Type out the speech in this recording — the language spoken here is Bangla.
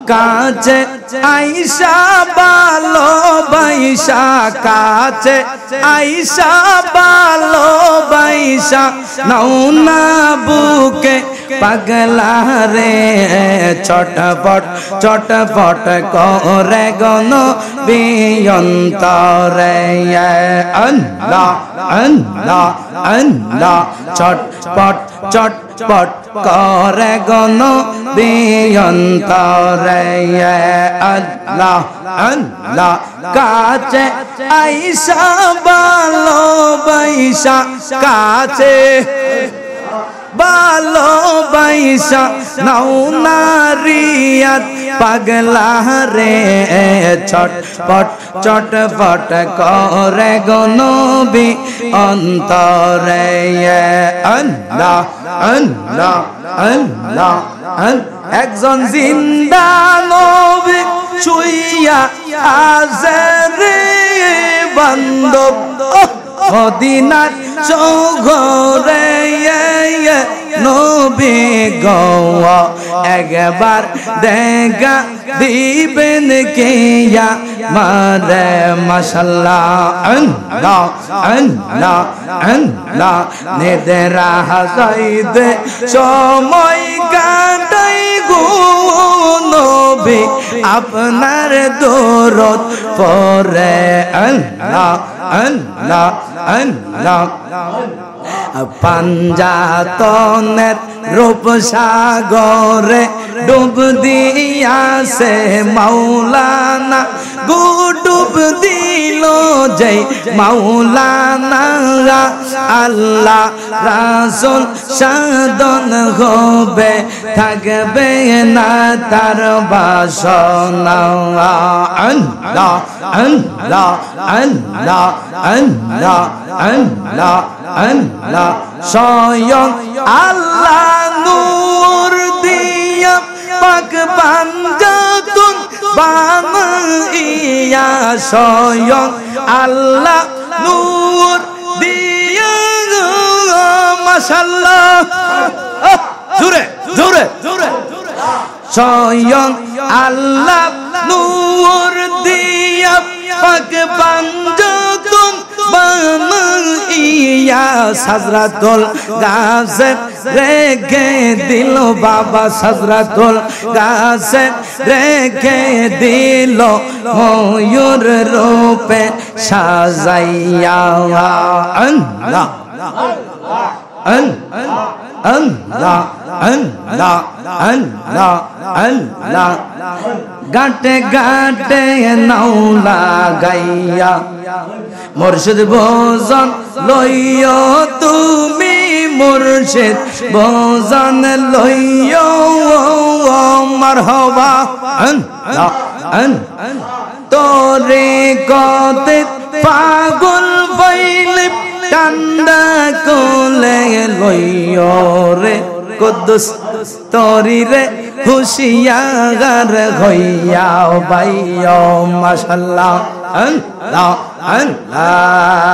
কাছে আইসা ভালোবাসা কাছে আইসা ভালোবাসা নাও না বুকে পাগলা রে ছটফট ছটফট করে গন বিয়ন্তরে আল্লাহ আল্লাহ আল্লাহ ছটফট ছটফট করে গন বিয়ন্তরে আল্লাহ আল্লাহ কাছে আইসা ভালোবাসা কাছে ভালোবাসা নাও নারিয়াত পাগলা রে ছটফট ছটফট করে গো নবী অন্তরে আল্লাহ আল্লাহ আল্লাহ একজন জিন্দা নবী শুইয়া আছে রে বান্দব মদিনার চৌঘরে নবী গো একবার দেখা দিবেন কিয়া মারে মাশাআল্লাহ আল্লাহ আল্লাহ আল্লাহ নেদেরা হাসাইদে সময় কাটাই গো নবী আপনার দরদ পরে আল্লাহ আল্লাহ আল্লাহ পাঞ্জাতনের রূপ সাগরে ডুব দিয়াছে মাওলানা গো ডুব দিল যে মাওলানা আল্লাহ রাসূল সাধন হবে থাকবে না তার বাসনা আল্লাহ আল্লাহ আল্লাহ আল্লাহ আল্লাহ আল্লাহ স্বয়ং আল্লাহ নূর দিয়া পাক পাঞ্জাতন বানাইয়া স্বয়ং আল্লাহ নূর দিয়া মাশাআল্লাহ জোরে জোরে জোরে স্বয়ং আল্লাহ নূর দিয়া পাক পাঞ্জাতন বানাইয়া সাজরাতুল গাছে রেখে দিল বাবা সাজরাতুল গাছে রেখে দিল ময়ূর রূপে সাজাইয়া আল্লাহ আল্লাহ আল্লাহ আল্লাহ আল্লাহ আল্লাহ গাটে গাটে নাওলা গাইয়া মুর্শিদ ভোজন লইও তুমি মুর্শিদ ভোজন লইও মারহাবা আল্লাহ তোরে কতে পাগল বইলে কান্দা কোলে লইও রে কুদ্দুস তোরি রে হুশিয়ার হইয়া বাইও মাশাআল্লাহ আল্লাহ আল্লাহ